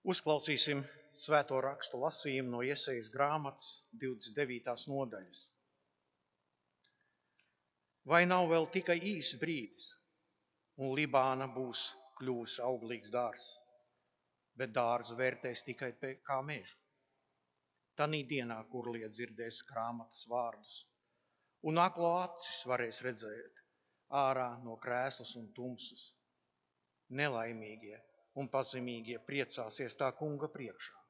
Uzklausīsim svēto rakstu lasījumu no Jesejas grāmatas 29. nodaļas. Vai nav vēl tikai īss brīdis, un Libāna būs kļuvusi auglīgs dārzs, bet dārzu vērtēs tikai kā mežu. Tanī dienā, kur liet dzirdēs grāmatas vārdus, un aklo acis varēs redzēt ārā no krēslas un tumsas. Nelaimīgie un pazemīgie priecāsies tā kunga priekšā,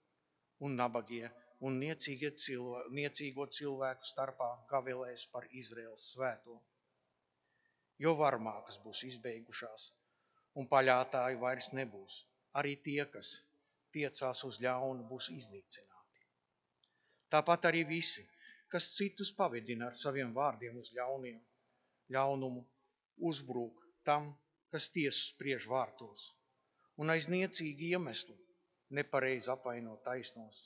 un nabagie un niecīgo cilvēku starpā gavilēs par Izraēlas svēto. Jo varmākas būs izbeigušās, un paļātāji vairs nebūs. Arī tie, kas tiecās uz ļaunu, būs iznīcināti. Tāpat arī visi, kas citus pavedina ar saviem vārdiem uz ļaunumu, uzbrūk tam, kas tiesu spriež vārtos, un aiz niecīgi iemeslu nepareizi apvaino taisnos.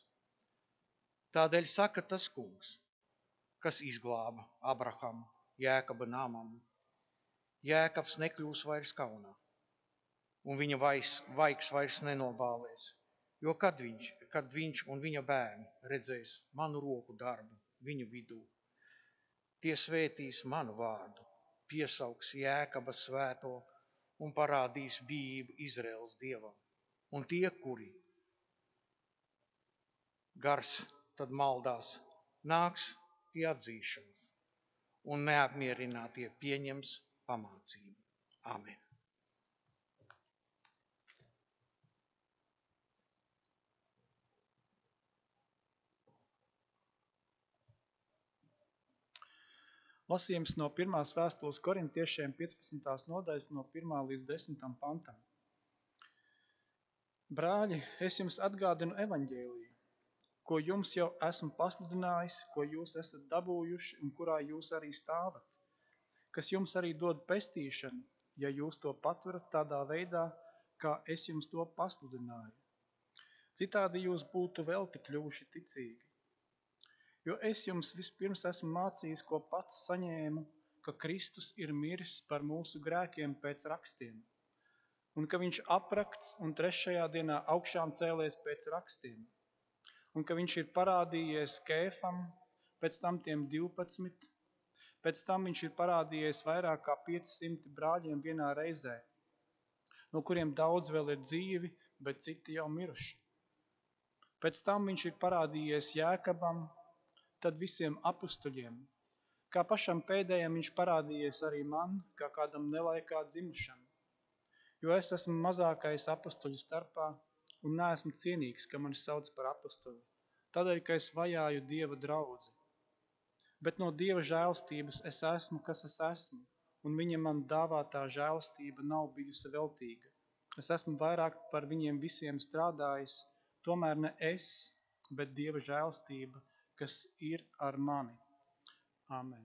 Tādēļ saka tas kungs, kas izglāba Abrahamu, Jēkaba nāmamu. Jēkabs nekļūs vairs kaunā, un viņa vaigs vairs nenobālēs, jo kad viņš un viņa bērni redzēs manu roku darbu viņu vidū, tie svētīs manu vārdu, piesauks Jēkaba svēto un parādīs bijību Izraēlas dievam. Un tie, kuri gars tad maldās, nāks pie atzīšanas, un neapmierinātie pieņems pamācību. Āmen. Lasījums no 1. vēstules korintiešiem 15. nodaļas no 1. līdz 10. pantam. Brāļi, es jums atgādinu evaņģēliju, ko jums jau esmu pasludinājis, ko jūs esat dabūjuši un kurā jūs arī stāvat, kas jums arī dod pestīšanu, ja jūs to paturat tādā veidā, kā es jums to pasludināju. Citādi jūs būtu velti kļuvuši ticīgi. Jo es jums vispirms esmu mācījis, ko pats saņēmu, ka Kristus ir miris par mūsu grēkiem pēc rakstiem, un ka viņš aprakts un 3. dienā augšām cēlies pēc rakstiem, un ka viņš ir parādījies Kēfam, pēc tam tiem 12, pēc tam viņš ir parādījies vairāk kā 500 brāļiem vienā reizē, no kuriem daudz vēl ir dzīvi, bet citi jau miruši. Pēc tam viņš ir parādījies Jēkabam, tad visiem apustuļiem. Kā pašam pēdējam viņš parādījies arī man, kā kādam nelaikā dzimušam. Jo es esmu mazākais apustuļu starpā un neesmu cienīgs, ka mani sauc par apustuļu, tādēļ, ka es vajāju Dieva draudzi. Bet no Dieva žēlstības es esmu, kas es esmu, un viņa man dāvātā žēlstība nav bijusi veltīga. Es esmu vairāk par viņiem visiem strādājis, tomēr ne es, bet Dieva žēlstība, kas ir ar mani. Amen.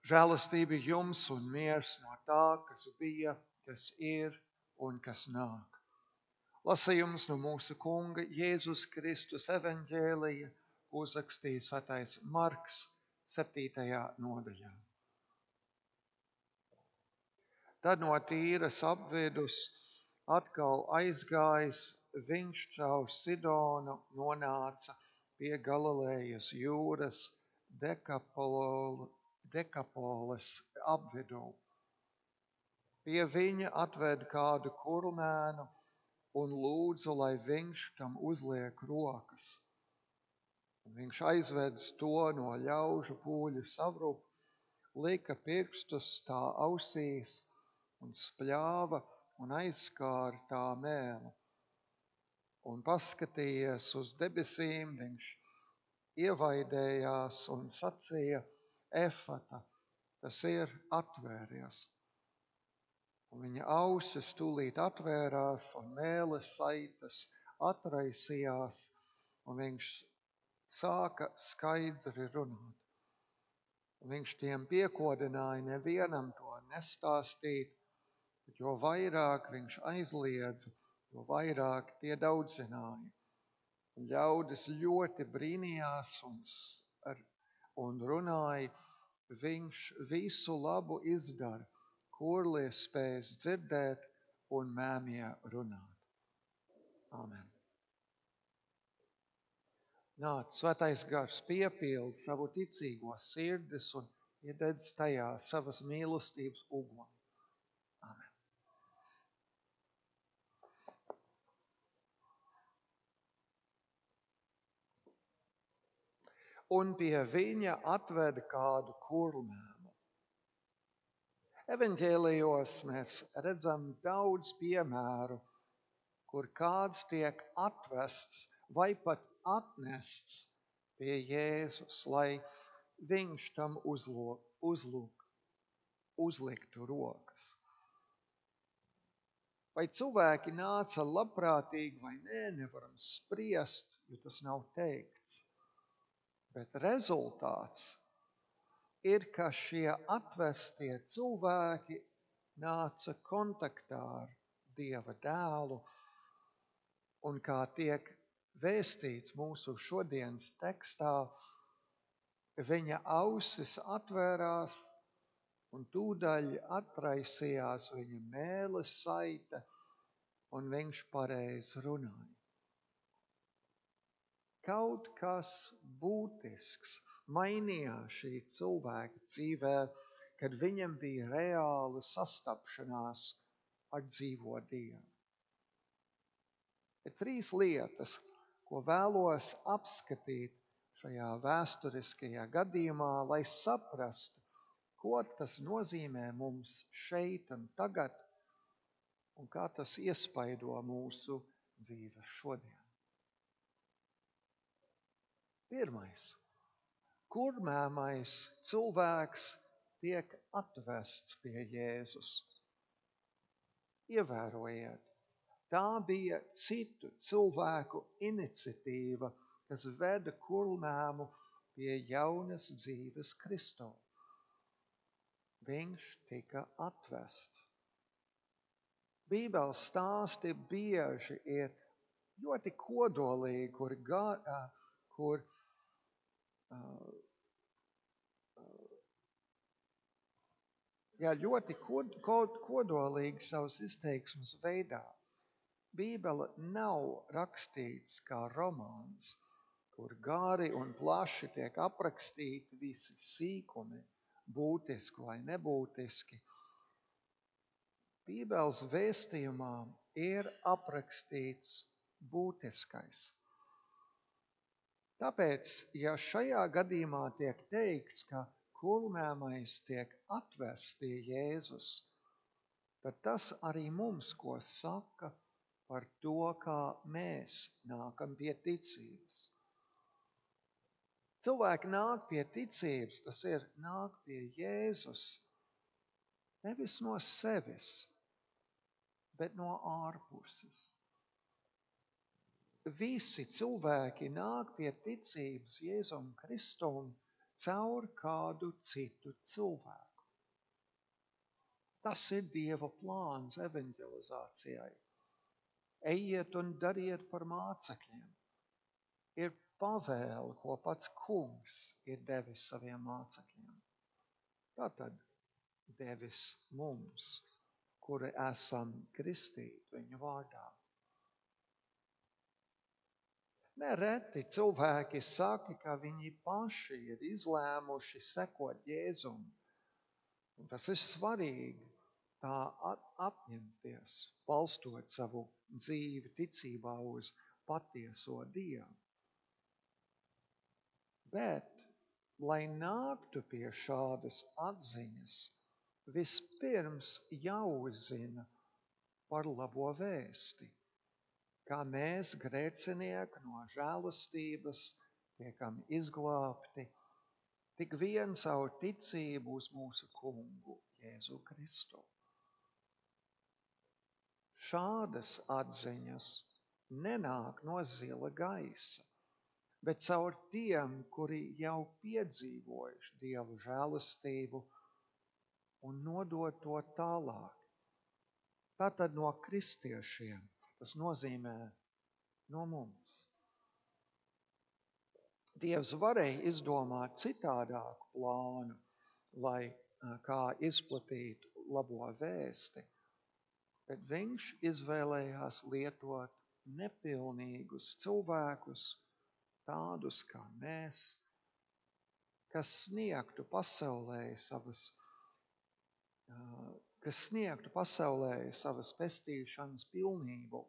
Žēlastība jums un miers no tā, kas bija, kas ir un kas nāk. Lasījums no mūsu kunga Jēzus Kristus evaņģēlija, uzrakstīja svētais Marks 7. nodaļā. Tad no Tīras apvidus atkal aizgājis, viņš caur Sidonu nonāca pie Galilejas jūras Dekapoles apvidū. Pie viņa atved kādu kurlmēnu un lūdzu, lai viņš tam uzliek rokas. Un viņš aizvedis to no ļaužu pūļu savrup, lika pirkstus tā ausīs un spļāva un aizskāra tā mēlu. Un paskatījies uz debesīm, viņš ievaidējās un sacīja efata, tas ir atvēries. Un viņa ausis tūlīt atvērās un mēles saitas atraisījās, un viņš sāka skaidri runāt. Un viņš tiem piekodināja nevienam to nestāstīt, bet jo vairāk viņš aizliedza, jo vairāk tie daudz zināja. Un ļaudis ļoti brīnījās un runāja, viņš visu labu izdara, kurlie spēs dzirdēt un mēmie runāt. Amen. Nāc, Svētais Gars, piepildi savu ticīgo sirdis un iededz tajā savas mīlestības uguni. Amen. Un pie viņa atveda kādu kurlmēmu. Evaņģēlijos mēs redzam daudz piemēru, kur kāds tiek atvests vai pat atnests pie Jēzus, lai viņš tam uzliktu rokas. Vai cilvēki nāca labprātīgi vai nē, nevaram spriest, jo tas nav teikts. Bet rezultāts ir, ka šie atvestie cilvēki nāca kontaktā ar Dieva dēlu, un kā tiek vēstīts mūsu šodienas tekstā, viņa ausis atvērās un tūdaļ atraisījās viņa mēles saite, un viņš pareizi runāja. Kaut kas būtisks mainījās šī cilvēka dzīvē, kad viņam bija reāla sastapšanās ar dzīvo Dievu. Ir 3 lietas, ko vēlos apskatīt šajā vēsturiskajā gadījumā, lai saprastu, ko tas nozīmē mums šeit un tagad, un kā tas iespaido mūsu dzīves šodien. Pirmais. Kurmēmais cilvēks tiek atvests pie Jēzus. Ievērojiet, tā bija citu cilvēku iniciatīva, kas veda kurmēmu pie jaunas dzīves Kristū. Viņš tika atvests. Bībeles stāsti bieži ir ļoti kodolīgi, kur ļoti kodolīgi savas izteiksmes veidā. Bībele nav rakstīts kā romāns, kur gari un plaši tiek aprakstīti visi sīkumi, būtiski vai nebūtiski. Bībeles vēstījumā ir aprakstīts būtiskais. Tāpēc, ja šajā gadījumā tiek teikts, ka kurmēmais tiek atvests pie Jēzus, tad tas arī mums ko saka par to, kā mēs nākam pie ticības. Cilvēki nāk pie ticības, tas ir nāk pie Jēzus, nevis no sevis, bet no ārpuses. Visi cilvēki nāk pie ticības Jēzum Kristum caur kādu citu cilvēku. Tas ir Dieva plāns evanģelizācijai. Ejiet un dariet par mācekļiem. Ir pavēle, ko pats Kungs ir devis saviem mācekļiem. Tātad devis mums, kuri esam kristīti viņa vārdā. Nereti cilvēki saka, ka viņi paši ir izlēmuši sekot Jēzum. Un tas ir svarīgi tā apņemties, balstot savu dzīvi ticībā uz patieso Dievu. Bet, lai nāktu pie šādas atziņas, vispirms jāuzzina par labo vēsti. Kā mēs, grēcinieki, no žēlastības tiekam izglābti, tik vien savu ticību uz mūsu Kungu, Jēzu Kristu. Šādas atziņas nenāk no zila gaisa, bet caur tiem, kuri jau piedzīvojuši Dievu žēlastību un nodod to tālāk. Tātad no kristiešiem. Tas nozīmē no mums. Dievs varēja izdomāt citādāku plānu, lai kā izplatītu labo vēsti, bet viņš izvēlējās lietot nepilnīgus cilvēkus, tādus kā mēs, kas sniegtu pasaulē savas pestīšanas pilnību,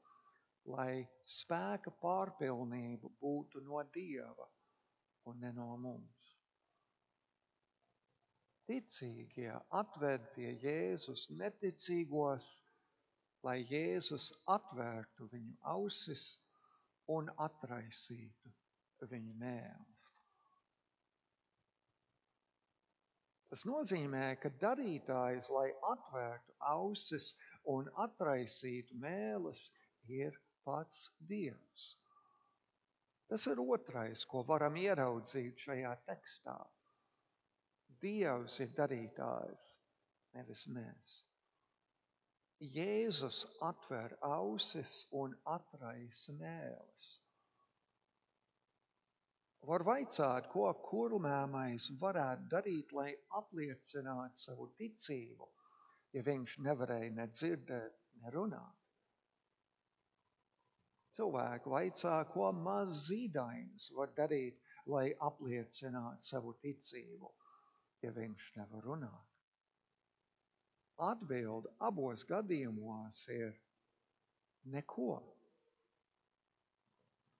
lai spēka pārpilnība būtu no Dieva un ne no mums. Ticīgie atved pie Jēzus neticīgos, lai Jēzus atvērtu viņu ausis un atraisītu viņu mēlus. Tas nozīmē, ka darītājs, lai atvērtu ausis un atraisītu mēlus, ir pats Dievs. Tas ir otrais, ko varam ieraudzīt šajā tekstā. Dievs ir darītājs, nevis mēs. Jēzus atver ausis un atraisa mēles. Var vaicāt, ko kurlmēmais varētu darīt, lai apliecinātu savu ticību, ja viņš nevarēja ne dzirdēt, ne runāt. Cilvēki vaicā, ko maz zīdainis var darīt, lai apliecinātu savu ticību, ja viņš nevar runāt. Atbilde abos gadījumos ir neko.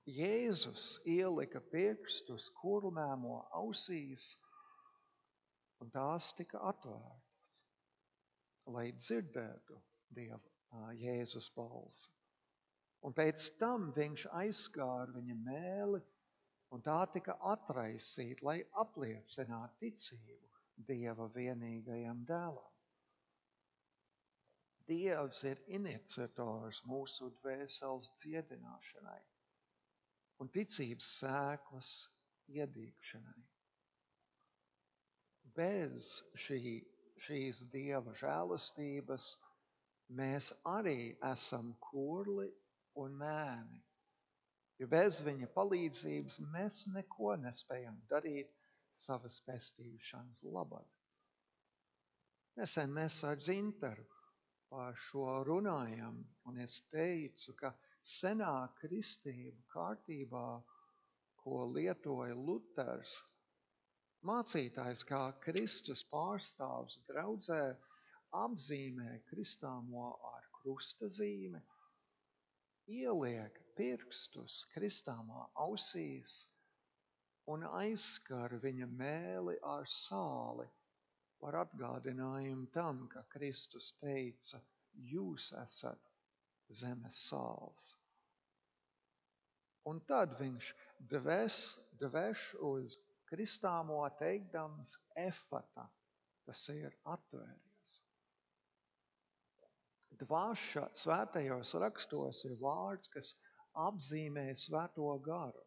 Jēzus ielika pirkstus kurlmēmo ausīs, un tās tika atvērtas, lai dzirdētu Jēzus balsi. Un pēc tam viņš aizskāra viņa mēli, un tā tika atraisīta, lai apliecinātu ticību Dieva vienīgajam dēlam. Dievs ir iniciators mūsu dvēseles dziedināšanai un ticības sēklas iedīgšanai. Bez šīs Dieva žēlastības mēs arī esam kurli un mēmi, jo bez viņa palīdzības mēs neko nespējam darīt savas pestīšanas labad. Nesen mēs ar Dzintaru par šo runājam, un es teicu, ka senā kristība kārtībā, ko lietoja Luters, mācītājs kā Kristus pārstāvs draudzē apzīmē kristāmo ar krusta zīmi, ieliek pirkstus kristāmā ausīs un aizskar viņa mēli ar sāli par atgādinājumu tam, ka Kristus teica, jūs esat zemes sāls. Un tad viņš dveš uz kristāmo teikdams efata, tas ir atvēries. Dvaša svētajos rakstos ir vārds, kas apzīmē svēto garu.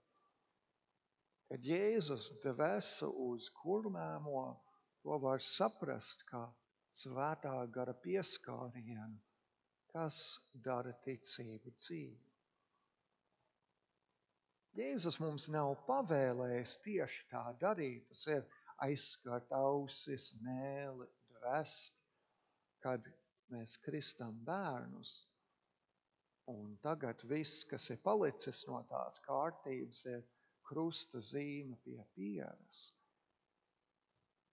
Kad Jēzus dvesa uz kurlmēmo, to var saprast kā svētā gara pieskārienu, kas dara ticību dzīvi. Jēzus mums nav pavēlējis tieši tā darīt, tas ir aizskart ausis, mēli, dvest, kad mēs kristam bērnus. Un tagad viss, kas ir palicis no tās kārtības, ir krusta zīme pie pieres.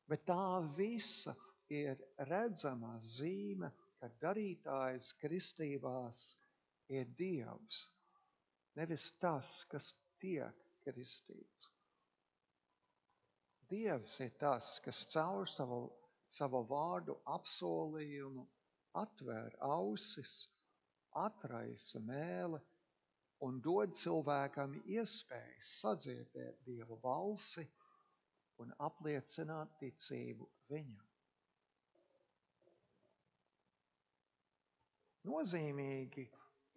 Bet tā visa ir redzama zīme, ka darītājs kristībās ir Dievs, nevis tas, kas tiek kristīts. Dievs ir tas, kas caur savu vārdu apsolījumu atver ausis, atraisa mēli un dod cilvēkam iespēju sadzirdēt Dieva balsi un apliecināt ticību viņam. Nozīmīgi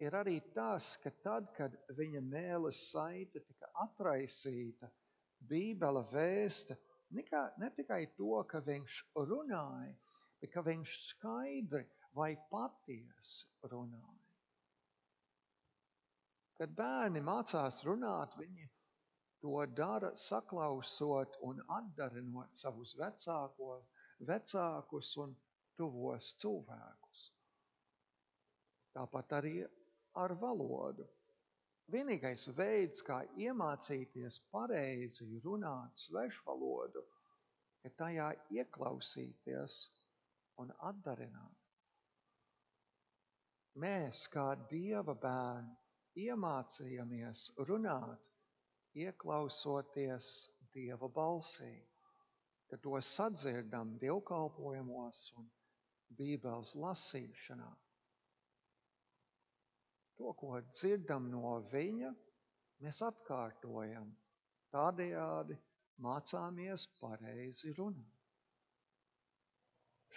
ir arī tas, ka tad, kad viņa mēles saite tika atraisīta, Bībele vēsta ne tikai to, ka viņš runāja, bet ka viņš skaidri vai patiesi runāja. Kad bērni mācās runāt, viņi to dara saklausot un atdarinot savus vecākus un tuvos cilvēkus. Tāpat arī ar valodu. Vienīgais veids, kā iemācīties pareizi runāt svešvalodu, ir tajā ieklausīties un atdarināt. Mēs, kā Dieva bērni, iemācījāmies runāt, ieklausoties Dieva balsī, kad to sadzirdam dievkalpojumos un Bībeles lasīšanā. To, ko dzirdam no viņa, mēs atkārtojam. Tādējādi mācāmies pareizi runāt.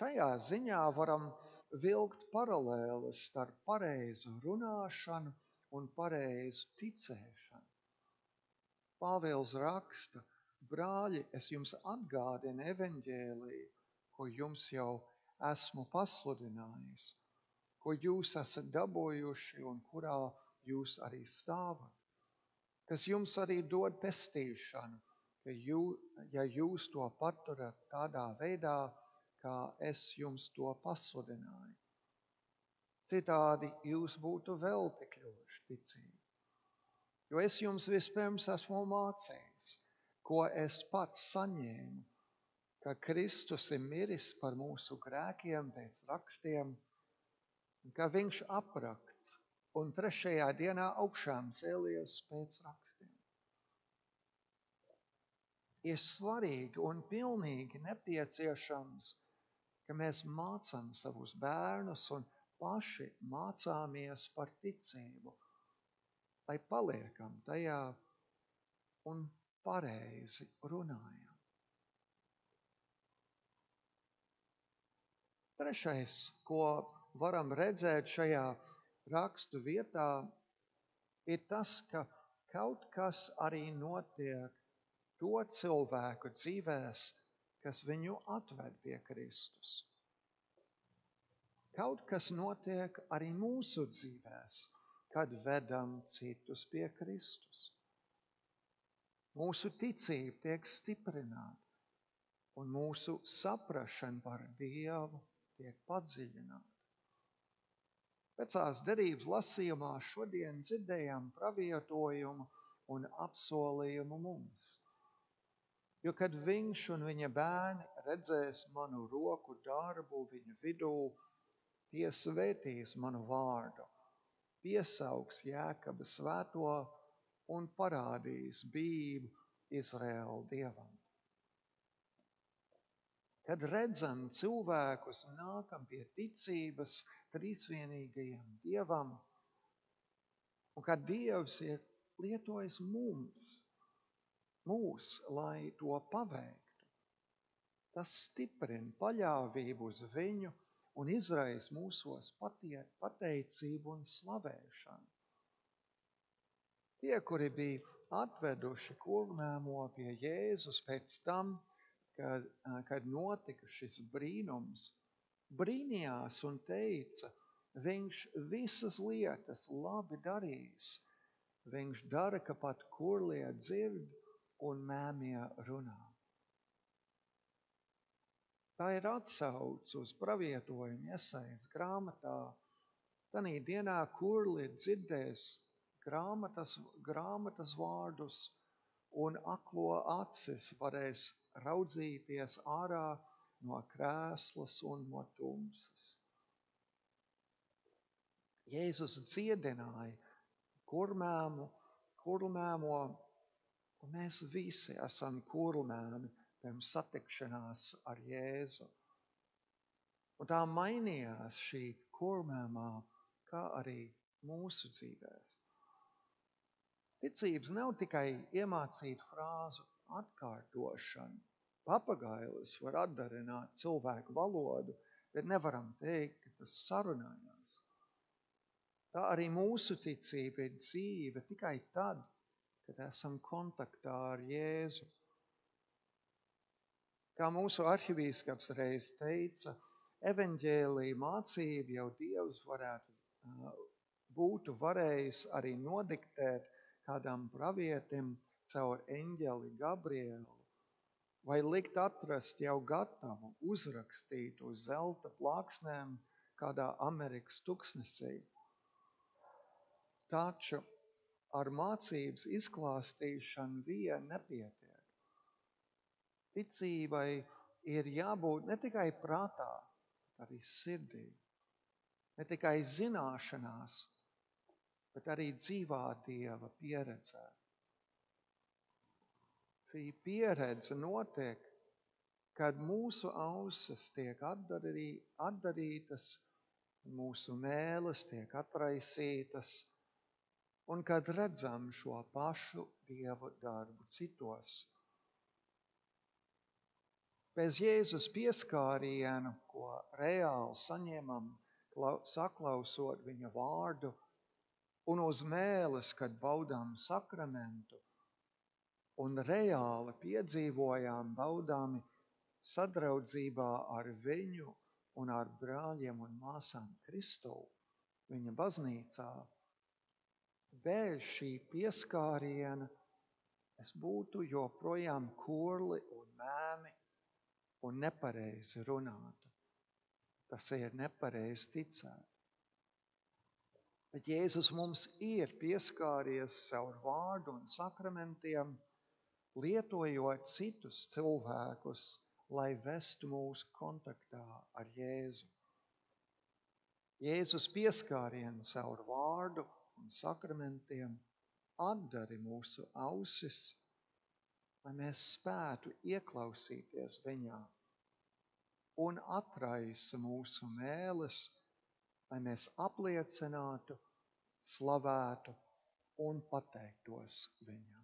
Šajā ziņā varam vilkt paralēles starp pareizu runāšanu un pareizu ticēšanu. Pāvils raksta: brāļi, es jums atgādinu evaņģēliju, ko jums jau esmu pasludinājis, ko jūs esat dabūjuši un kurā jūs arī stāvat, kas jums arī dod pestīšanu, ja jūs to paturat tādā veidā, kā es jums to pasludināju. Citādi jūs būtu velti kļuvuši ticīgi. Jo es jums vispirms esmu mācījis, ko es pats saņēmu, ka Kristus ir miris par mūsu grēkiem pēc rakstiem, ka viņš aprakts un 3. dienā augšām cēlies pēc rakstiem. Ir svarīgi un pilnīgi nepieciešams, ka mēs mācām savus bērnus un paši mācāmies par ticību, lai paliekam tajā un pareizi runājam. Trešais, ko varam redzēt šajā rakstu vietā, ir tas, ka kaut kas arī notiek to cilvēku dzīvēs, kas viņu atved pie Kristus. Kaut kas notiek arī mūsu dzīvēs, kad vedam citus pie Kristus. Mūsu ticība tiek stiprināta un mūsu saprašana par Dievu tiek padziļināta. Vecās derības lasījumā šodien dzirdējām pravietojumu un apsolījumu mums. Jo kad viņš un viņa bērni redzēs manu roku darbu viņu vidū, tie svētīs manu vārdu, piesaugs Jēkaba svēto un parādīs bību Izraēla Dievam. Kad redzam cilvēkus, nākam pie ticības trīsvienīgajam Dievam, un kad Dievs ir lietojis mūs, lai to paveiktu, tas stiprina paļāvību uz viņu un izraisa mūsos pateicību un slavēšanu. Tie, kuri bija atveduši kurmēmo pie Jēzus pēc tam, kad notika šis brīnums, brīnījās un teica, viņš visas lietas labi darīs. Viņš dara, ka pat kurlie dzird un mēmie runā. Tā ir atsauce uz pravietojumu Jesajas grāmatā. Tanī dienā kurli dzirdēs grāmatas vārdus un aklo acis varēs raudzīties ārā no krēslas un no tumsas. Jēzus dziedināja kurlmēmo, un mēs visi esam kurlmēmi pirms satikšanās ar Jēzu. Un tā mainījās šī kurlmēmā, kā arī mūsu dzīvēs. Ticības nav tikai iemācīt frāzu atkārtošanu. Papagailis var atdarināt cilvēku valodu, bet nevaram teikt, ka tas sarunājās. Tā arī mūsu ticība ir dzīve tikai tad, kad esam kontaktā ar Jēzu. Kā mūsu arhivīskaps reiz teica, evaņģēlija mācība jau Dievs būtu varējis arī nodiktēt kādam pravietim caur eņģeli Gabrielu, vai likt atrast jau gatavu, uzrakstītu uz zelta plāksnēm kādā Amerikas tuksnesī. Taču ar mācības izklāstīšanu vien nepietiek. Ticībai ir jābūt ne tikai prātā, bet arī sirdī. Ne tikai zināšanās, bet arī dzīvā Dieva pieredzē. Šī pieredze notiek, kad mūsu ausis tiek atdarītas, mūsu mēles tiek atraisītas, un kad redzam šo pašu Dieva darbu citos. Bez Jēzus pieskārienu, ko reāli saņemam, saklausot viņa vārdu, un uz mēles, kad baudām sakramentu, un reāli piedzīvojām baudāmi sadraudzībā ar viņu un ar brāļiem un māsām Kristū, viņa baznīcā. Bez šī pieskāriena es būtu joprojām kurli un mēmi un nepareizi runātu. Tas ir nepareizi ticēt. Bet Jēzus mums ir pieskāries caur vārdu un sakramentiem, lietojot citus cilvēkus, lai vestu mūs kontaktā ar Jēzu. Jēzus pieskāriens caur vārdu un sakramentiem atdari mūsu ausis, lai mēs spētu ieklausīties viņā, un atraisa mūsu mēles, lai mēs apliecinātu, slavētu un pateiktos viņam.